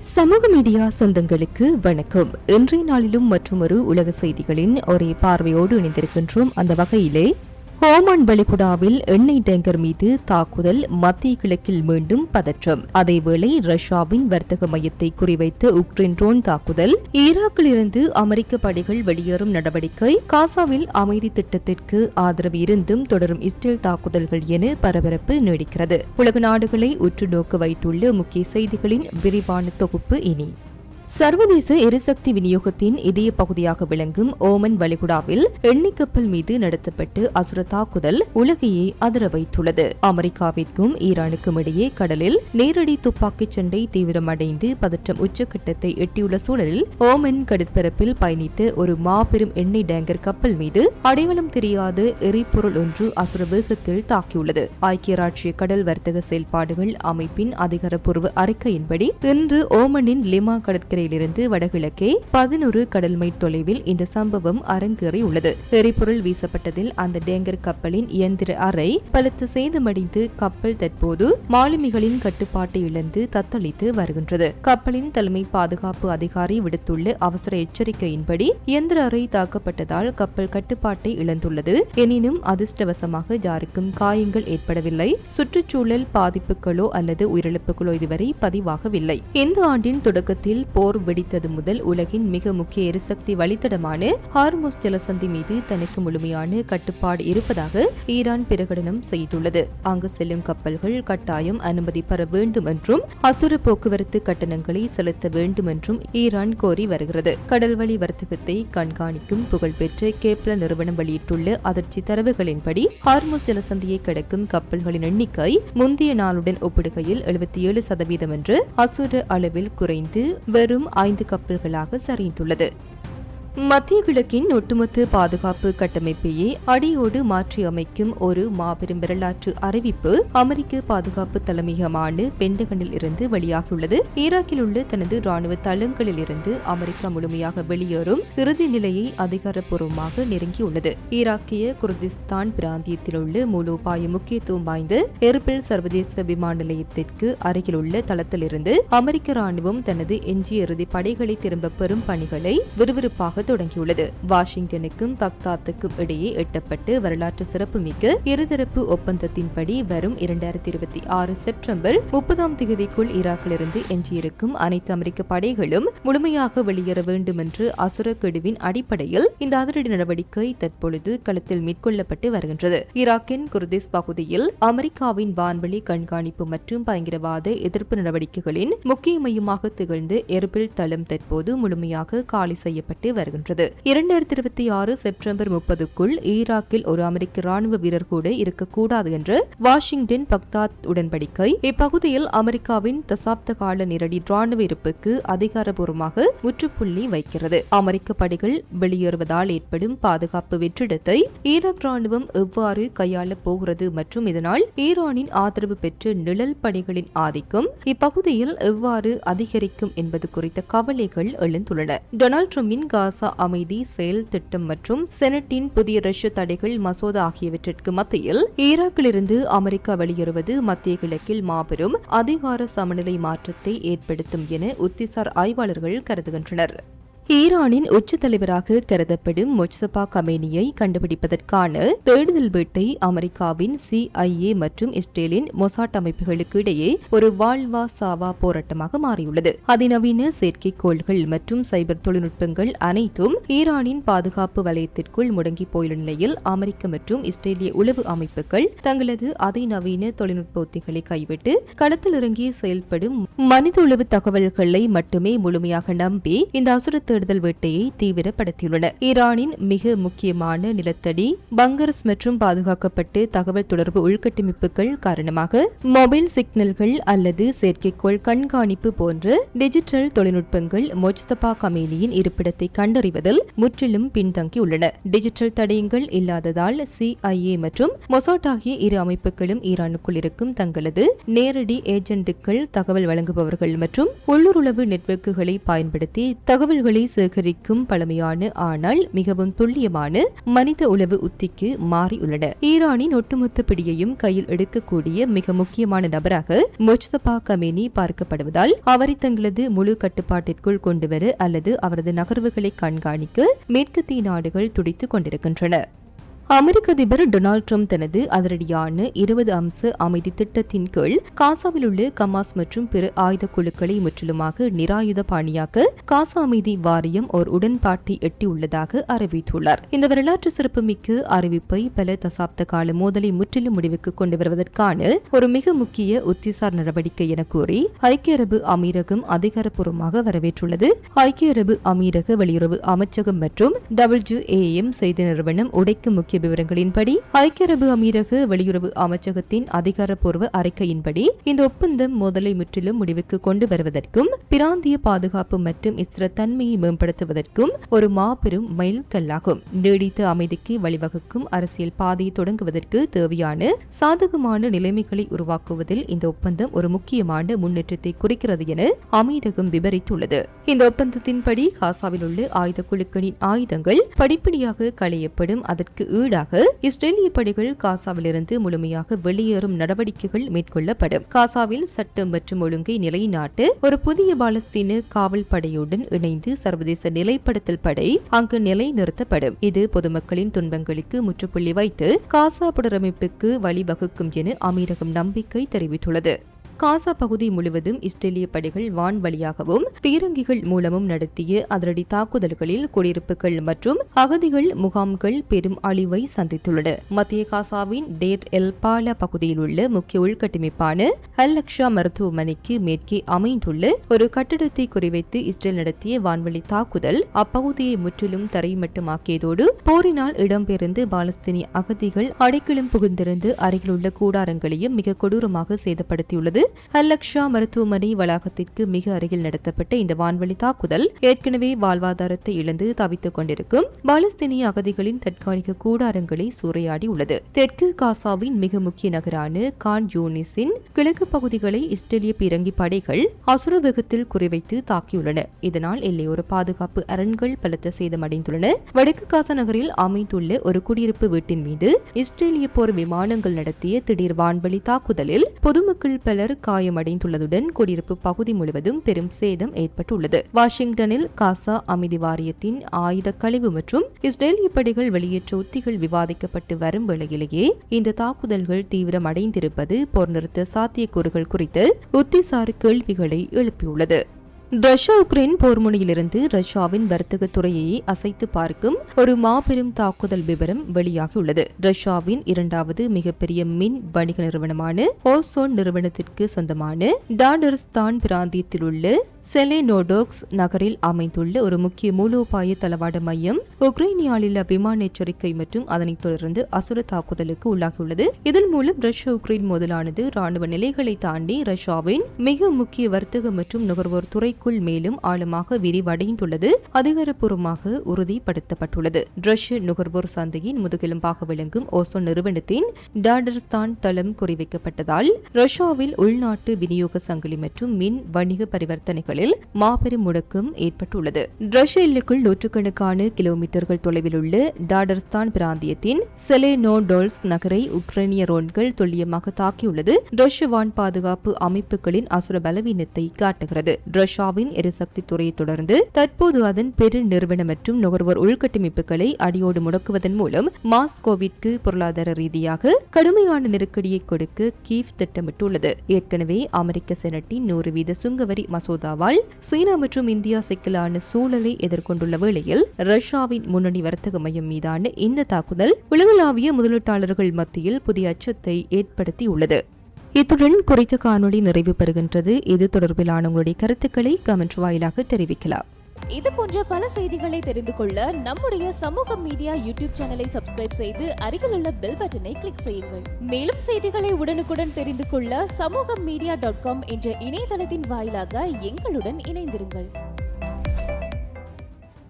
சமூக மீடியா சொந்தங்களுக்கு வணக்கம். இன்றைய நாளிலும் மற்றொரு உலக செய்திகளின் ஒரே பார்வையோடு இணைந்திருக்கின்றோம். அந்த வகையிலே ஓமான் வளைகுடாவில் எண்ணெய் டேங்கர் மீது தாக்குதல், மத்திய கிழக்கில் மீண்டும் பதற்றம். அதேவேளை ரஷ்யாவின் வர்த்தக மையத்தை குறிவைத்து உக்ரைன் ட்ரோன் தாக்குதல், ஈராக்கில் இருந்து அமெரிக்க படைகள் வெளியேறும் நடவடிக்கை, காசாவில் அமைதி திட்டத்திற்கு ஆதரவு இருந்தும் தொடரும் இஸ்ரேல் தாக்குதல்கள் என பரபரப்பு நீடிக்கிறது. உலக நாடுகளை உற்று நோக்க வைத்துள்ள முக்கிய செய்திகளின் விரிவான தொகுப்பு இனி. சர்வதேச எரிசக்தி விநியோகத்தின் இதய பகுதியாக விளங்கும் ஓமன் வளைகுடாவில் எண்ணெய் கப்பல் மீது நடத்தப்பட்டு அசுர தாக்குதல் உலகையே அதிர வைத்துள்ளது. அமெரிக்காவிற்கும் ஈரானுக்கும் இடையே கடலில் நேரடி துப்பாக்கிச் சண்டை தீவிரமடைந்து பதற்றம் உச்சக்கட்டத்தை எட்டியுள்ள சூழலில் ஓமன் கடற்பரப்பில் பயணித்த ஒரு மாபெரும் எண்ணெய் டேங்கர் கப்பல் மீது அடையாளம் தெரியாத எரிபொருள் ஒன்று அசுர வேகத்தில் தாக்கியுள்ளது. ஐக்கிய ராஜ்ய கடல் வர்த்தக செயல்பாடுகள் அமைப்பின் அதிகாரப்பூர்வ அறிக்கையின்படி இன்று ஓமனின் லிமா கடற்கரை இருந்து வடகிழக்கே 11 கடல் மைல் தொலைவில் இந்த சம்பவம் அரங்கேறியுள்ளது. எரிபொருள் வீசப்பட்டதில் அந்த டேங்கர் கப்பலின் இயந்திர அறை பலத்த சேதமடைந்து கப்பல் தற்போது மாலுமிகளின் கட்டுப்பாட்டை இழந்து தத்தளித்து வருகின்றது. கப்பலின் தலைமை பாதுகாப்பு அதிகாரி விடுத்துள்ள அவசர எச்சரிக்கையின்படி இயந்திர அறை தாக்கப்பட்டதால் கப்பல் கட்டுப்பாட்டை இழந்துள்ளது. எனினும் அதிர்ஷ்டவசமாக யாருக்கும் காயங்கள் ஏற்படவில்லை. சுற்றுச்சூழல் பாதிப்புகளோ அல்லது உயிரிழப்புகளோ இதுவரை பதிவாகவில்லை. இந்த ஆண்டின் தொடக்கத்தில் போர் வெடித்தது முதல் உலகின் மிக முக்கிய எரிசக்தி வழித்தடமான ஹார்முஸ் ஜலசந்தி மீது தனக்கு முழுமையான கட்டுப்பாடு இருப்பதாக ஈரான் பிரகடனம் செய்துள்ளது. அங்கு செல்லும் கப்பல்கள் கட்டாயம் அனுமதி பெற வேண்டும் என்றும் அசுர போக்குவரத்து கட்டணங்களை செலுத்த வேண்டும் என்றும் ஈரான் கோரி வருகிறது. கடல்வழி வர்த்தகத்தை கண்காணிக்கும் புகழ்பெற்ற கேப்லர் நிறுவனம் வெளியிட்டுள்ள அதிர்ச்சி தரவுகளின்படி ஹார்முஸ் ஜலசந்தியை கடக்கும் கப்பல்களின் எண்ணிக்கை முந்தைய நாளுடன் ஒப்பிடுகையில் 77% என்று அசுர அளவில் குறைந்து வெறும் 5 கப்பல்களாக சரிந்துள்ளது. மத்திய கிழக்கின் ஒட்டுமொத்த பாதுகாப்பு கட்டமைப்பையே அடியோடு மாற்றி அமைக்கும் ஒரு மாபெரும் வரலாற்று அறிவிப்பு அமெரிக்க பாதுகாப்பு தலைமையகமான பென்டகனில் இருந்து வெளியாகியுள்ளது. ஈராக்கில் உள்ள தனது ராணுவ தளங்களில் இருந்து அமெரிக்கா முழுமையாக வெளியேறும் இறுதி நிலையை அதிகாரப்பூர்வமாக நெருங்கியுள்ளது. ஈராக்கிய குர்திஸ்தான் பிராந்தியத்தில் உள்ள மூலோபாய முக்கியத்துவம் வாய்ந்த எர்பில் சர்வதேச விமான நிலையத்திற்கு அருகில் உள்ள தளத்திலிருந்து அமெரிக்க ராணுவம் தனது எஞ்சிய இறுதி படைகளை திரும்பப் பெறும் பணிகளை விறுவிறுப்பாக தொடங்கியுள்ளது. வாஷிங்டனுக்கும் பக்தாத்துக்கும் இடையே எட்டப்பட்டு வரலாற்று சிறப்புமிக்க இருதரப்பு ஒப்பந்தத்தின்படி வரும் 2026 செப்டம்பர் 30 ஈராக்கிலிருந்து எஞ்சியிருக்கும் அனைத்து அமெரிக்க படைகளும் முழுமையாக வெளியேற வேண்டும் என்று அசுர கெடுவின் அடிப்படையில் இந்த அதிரடி நடவடிக்கை தற்பொழுது களத்தில் மேற்கொள்ளப்பட்டு வருகின்றது. ஈராக்கின் குர்திஸ் பகுதியில் அமெரிக்காவின் வான்வெளி கண்காணிப்பு மற்றும் பயங்கரவாத எதிர்ப்பு நடவடிக்கைகளின் முக்கிய மையமாக திகழ்ந்து எர்பில் தளம் தற்போது முழுமையாக காலி செய்யப்பட்டு வருகிறது. 2026 செப்டம்பர் 30க்குள் ஈராக்கில் ஒரு அமெரிக்க ராணுவ வீரர் கூட இருக்கக்கூடாது என்று வாஷிங்டன் பக்தாத் உடன்படிக்கை இப்பகுதியில் அமெரிக்காவின் தசாப்த கால நேரடி ராணுவ இருப்புக்கு அதிகாரப்பூர்வமாக முற்றுப்புள்ளி வைக்கிறது. அமெரிக்க படைகள் வெளியேறுவதால் ஏற்படும் பாதுகாப்பு வெற்றிடத்தை ஈராக் ராணுவம் எவ்வாறு கையாளப் போகிறது மற்றும் இதனால் ஈரானின் ஆதரவு பெற்ற நிழல் படைகளின் ஆதிக்கம் இப்பகுதியில் எவ்வாறு அதிகரிக்கும் என்பது குறித்த கவலைகள் எழுந்துள்ளன. டொனால்ட் ட்ரம்பின் காசா அமைதி செயல் திட்டம் மற்றும் செனட்டின் புதிய ரஷ்ய தடைகள் மசோதா ஆகியவற்றிற்கு மத்தியில் ஈராக்கிலிருந்து அமெரிக்கா வெளியேறுவது மத்திய கிழக்கில் மாபெரும் அதிகார சமநிலை மாற்றத்தை ஏற்படுத்தும் என உத்திசார் ஆய்வாளர்கள் கருதுகின்றனர். ஈரானின் உச்ச தலைவராக கருதப்படும் மொஜ்தபா கமேனியை கண்டுபிடிப்பதற்கான தேடுதல் வேட்டை அமெரிக்காவின் CIA மற்றும் இஸ்ரேலின் மொசாட் அமைப்புகளுக்கு இடையே ஒரு வாழ்வா சாவா போராட்டமாக மாறியுள்ளது. அதிநவீன செயற்கைக்கோள்கள் மற்றும் சைபர் தொழில்நுட்பங்கள் அனைத்தும் ஈரானின் பாதுகாப்பு வலயத்திற்குள் முடங்கி போயுள்ள நிலையில் அமெரிக்க மற்றும் இஸ்ரேலிய உளவு அமைப்புகள் தங்களது அதிநவீன தொழில்நுட்ப உத்திகளை கைவிட்டு களத்தில் இறங்கி செயல்படும் மனித உளவு தகவல்களை மட்டுமே முழுமையாக நம்பி இந்த அசுர தேடுதல் வேட்டையை தீவிரப்படுத்தியுள்ளன. ஈரானின் மிக முக்கியமான நிலத்தடி பங்கர்ஸ் மற்றும் பாதுகாக்கப்பட்டு தகவல் தொடர்பு உள்கட்டமைப்புகள் காரணமாக மொபைல் சிக்னல்கள் அல்லது செயற்கைக்கோள் கண்காணிப்பு போன்ற டிஜிட்டல் தொழில்நுட்பங்கள் மொஜ்தபா கமேனியின் இருப்பிடத்தை கண்டறிவதில் முற்றிலும் பின்தங்கியுள்ளன. டிஜிட்டல் தடயங்கள் இல்லாததால் CIA மற்றும் மொசாட் ஆகிய இரு அமைப்புகளும் ஈரானுக்குள் இருக்கும் தங்களது நேரடி ஏஜென்ட்டுகள், தகவல் வழங்குபவர்கள் மற்றும் உள்ளூர் உளவு நெட்வொர்க்குகளை பயன்படுத்தி தகவல்களை தகவல்களை சேகரிக்கும் பழமையான ஆனால் மிகவும் துல்லியமான மனித உளவு உத்திக்கு மாறியுள்ளன. ஈரானின் ஒட்டுமொத்த பிடியையும் கையில் எடுக்கக்கூடிய மிக முக்கியமான நபராக முஜ்தபா கமேனி பார்க்கப்படுவதால் அவரை தங்களது முழு கட்டுப்பாட்டிற்குள் கொண்டுவர அல்லது அவரது நகர்வுகளை கண்காணிக்க மேற்கத்திய நாடுகள் துடித்துக் கொண்டிருக்கின்றன. அமெரிக்க அதிபர் டொனால்டு டிரம்ப் தனது அதிரடியான 20 அம்ச அமைதி திட்டத்தின் கீழ் காசாவில் உள்ள கமாஸ் மற்றும் பிற ஆயுத குழுக்களை முற்றிலுமாக நிராயுத பாணியாக்க காசா அமைதி வாரியம் ஒரு உடன்பாட்டை எட்டியுள்ளதாக அறிவித்துள்ளார். இந்த வரலாற்று சிறப்புமிக்க அறிவிப்பை பல தசாப்த கால மோதலை முற்றிலும் முடிவுக்கு கொண்டு வருவதற்கான ஒரு மிக முக்கிய உத்திசார் நடவடிக்கை என கூறி ஐக்கிய அரபு அமீரகம் அதிகாரப்பூர்வமாக வரவேற்றுள்ளது. ஐக்கிய அரபு அமீரக வெளியுறவு அமைச்சகம் மற்றும் WAM செய்தி நிறுவனம் உடைக்கும் முக்கிய விவரங்களின்படி ஐக்கிய அரபு அமீரக வெளியுறவு அமைச்சகத்தின் அதிகாரப்பூர்வ அறிக்கையின்படி இந்த ஒப்பந்தம் மோதலை முற்றிலும் முடிவுக்கு கொண்டு வருவதற்கும் பிராந்திய பாதுகாப்பு மற்றும் ஸ்திரத்தன்மையை மேம்படுத்துவதற்கும் ஒரு மாபெரும் மைல்கல்லாகும். நீடித்த அமைதிக்கு வழிவகுக்கும் அரசியல் பாதையை தொடங்குவதற்கு தேவையான சாதகமான நிலைமைகளை உருவாக்குவதில் இந்த ஒப்பந்தம் ஒரு முக்கியமான முன்னேற்றத்தை குறிக்கிறது என அமீரகம் விவரித்துள்ளது. இந்த ஒப்பந்தத்தின்படி காசாவில் உள்ள ஆயுத குழுக்களின் ஆயுதங்கள் படிப்படியாக களையப்படும். அதற்கு இஸ்ரேலிய படைகள் காசாவிலிருந்து முழுமையாக வெளியேறும் நடவடிக்கைகள் மேற்கொள்ளப்படும். காசாவில் சட்டம் மற்றும் ஒழுங்கை நிலைநாட்ட ஒரு புதிய பாலஸ்தீன காவல் படையுடன் இணைந்து சர்வதேச நிலைப்படுத்தல் படை அங்கு நிலைநிறுத்தப்படும். இது பொதுமக்களின் துன்பங்களுக்கு முற்றுப்புள்ளி வைத்து காசா புனரமைப்புக்கு வழிவகுக்கும் என அமீரகம் நம்பிக்கை தெரிவித்துள்ளது. காசா பகுதி முழுவதும் இஸ்ரேலிய படைகள் வான் வழியாகவும் பீரங்கிகள் மூலமும் நடத்திய அதிரடி தாக்குதல்களில் குடியிருப்புகள் மற்றும் அகதிகள் முகாம்கள் பெரும் அழிவை சந்தித்துள்ளன. மத்திய காசாவின் டேர் எல் பாலா பகுதியில் உள்ள முக்கிய உள்கட்டமைப்பான அல் அக்ஷா மருத்துவமனைக்கு மேற்கே அமைந்துள்ள ஒரு கட்டிடத்தை குறிவைத்து இஸ்ரேல் நடத்திய வான்வழி தாக்குதல் அப்பகுதியை முற்றிலும் தரைமட்டமாக்கியதோடு போரினால் இடம்பெயர்ந்து பாலஸ்தீனிய அகதிகள் அடைக்கலம் புகுந்திருந்து அருகிலுள்ள கூடாரங்களையும் மிக கொடூரமாக சேதப்படுத்தியுள்ளது. அல் அக்ஷா மருத்துவமனை வளாகத்திற்கு மிக அருகில் நடத்தப்பட்ட இந்த வான்வழி தாக்குதல் ஏற்கனவே வாழ்வாதாரத்தை இழந்து தவித்துக் கொண்டிருக்கும் பாலஸ்தீனிய அகதிகளின் தற்காலிக கூடாரங்களை சூறையாடி உள்ளது. தெற்கு காசாவின் மிக முக்கிய நகரான கான் யூனிஸின் கிழக்கு பகுதிகளை இஸ்ரேலிய பீரங்கி படைகள் அசுர வேகத்தில் குறிவைத்து தாக்கியுள்ளன. இதனால் எல்லையோர பாதுகாப்பு அரண்கள் பலத்த சேதமடைந்துள்ளன. வடக்கு காசா நகரில் அமைந்துள்ள ஒரு குடியிருப்பு வீட்டின் மீது இஸ்ரேலிய போர் விமானங்கள் நடத்திய திடீர் வான்வழி தாக்குதலில் பொதுமக்கள் பலர் காயமடைந்துள்ளதுடன் குடியிருப்பு பகுதி முழுவதும் பெரும் சேதம் ஏற்பட்டுள்ளது. வாஷிங்டனில் காசா அமைதி வாரியத்தின் ஆயுத கழிவு மற்றும் இஸ்ரேலிய படைகள் வெளியேற்ற உத்திகள் விவாதிக்கப்பட்டு வரும் வேளையிலேயே இந்த தாக்குதல்கள் தீவிரமடைந்திருப்பது போர் நிறுத்த சாத்தியக்கூறுகள் குறித்து உத்திசார் கேள்விகளை எழுப்பியுள்ளது. ரஷ்யா உக்ரைன் போர் முனையிலிருந்து ரஷ்யாவின் வர்த்தக துறையை அசைத்து பார்க்கும் ஒரு மாபெரும் தாக்குதல் விவரம் வெளியாகியுள்ளது. ரஷ்யாவின் இரண்டாவது மிகப்பெரிய மின் வணிக நிறுவனமான ஓசோன் நிறுவனத்திற்கு சொந்தமான டாடர்ஸ்தான் பிராந்தியத்தில் உள்ள செலெனோடோக்ஸ் நகரில் அமைந்துள்ள ஒரு முக்கிய மூலோபாய தளவாட மையம் உக்ரைனியாலில் விமான எச்சரிக்கை மற்றும் அதனைத் தொடர்ந்து அசுர தாக்குதலுக்கு உள்ளாகியுள்ளது. இதன் மூலம் ரஷ்யா உக்ரைன் மோதலானது ராணுவ நிலைகளை தாண்டி ரஷ்யாவின் மிக முக்கிய வர்த்தக மற்றும் நுகர்வோர் துறை மேலும் ஆழமாக விரிவடைந்துள்ளது அதிகாரப்பூர்வமாக உறுதிப்படுத்தப்பட்டுள்ளது. ரஷ்ய நுகர்வோர் சந்தையின் முதுகெலும்பாக விளங்கும் ஓசோன் நிறுவனத்தின் டாடர்ஸ்தான் தளம் குறிவைக்கப்பட்டதால் ரஷ்யாவில் உள்நாட்டு விநியோக சங்கிலி மற்றும் மின் வணிக பரிவர்த்தனைகளில் மாபெரும் முடக்கம் ஏற்பட்டுள்ளது. ரஷ்ய எல்லைக்குள் நூற்றுக்கணக்கான கிலோமீட்டர்கள் தொலைவில் உள்ள டாடர்ஸ்தான் பிராந்தியத்தின் செலெனோடோல்ஸ்க் நகரை உக்ரைனிய ரோன்கள் துல்லியமாக தாக்கியுள்ளது. ரஷ்ய வான் பாதுகாப்பு அமைப்புகளின் அசுர பலவீனத்தை காட்டுகிறது. ரஷ்யாவின் எரிசக்தி துறையை தொடர்ந்து தற்போது அதன் பெரு நிறுவன மற்றும் நுகர்வோர் உள்கட்டமைப்புகளை அடியோடு முடக்குவதன் மூலம் மாஸ்கோவிற்கு பொருளாதார ரீதியாக கடுமையான நெருக்கடியை கொடுக்க கீவ் திட்டமிட்டுள்ளது. ஏற்கனவே அமெரிக்க செனட்டின் 100% சுங்கவரி மசோதாவால் சீனா மற்றும் இந்தியா சிக்கலான சூழலை எதிர்கொண்டுள்ள வேளையில் ரஷ்யாவின் முன்னணி வர்த்தக மையம் மீதான இந்த தாக்குதல் உலகளாவிய முதலீட்டாளர்கள் மத்தியில் புதிய அச்சத்தை ஏற்படுத்தியுள்ளது. இத்துடன் குறித்த காணொளி நிறைவு பெறுகின்றது. இது தொடர்பிலான உங்களுடைய கருத்துக்களை கமெண்ட் வாயிலாக தெரிவிக்கலாம். இது போன்ற பல செய்திகளை தெரிந்து கொள்ள நம்முடைய சமூக மீடியா யூடியூப் சேனலை சப்ஸ்கிரைப் செய்து அருகில் உள்ள பெல் பட்டனை கிளிக் செய்யுங்கள். மேலும் செய்திகளை உடனுக்குடன் தெரிந்து கொள்ள சமூகமீடியா.com என்ற இணையதளத்தின் வாயிலாக எங்களுடன் இணைந்திருங்கள்.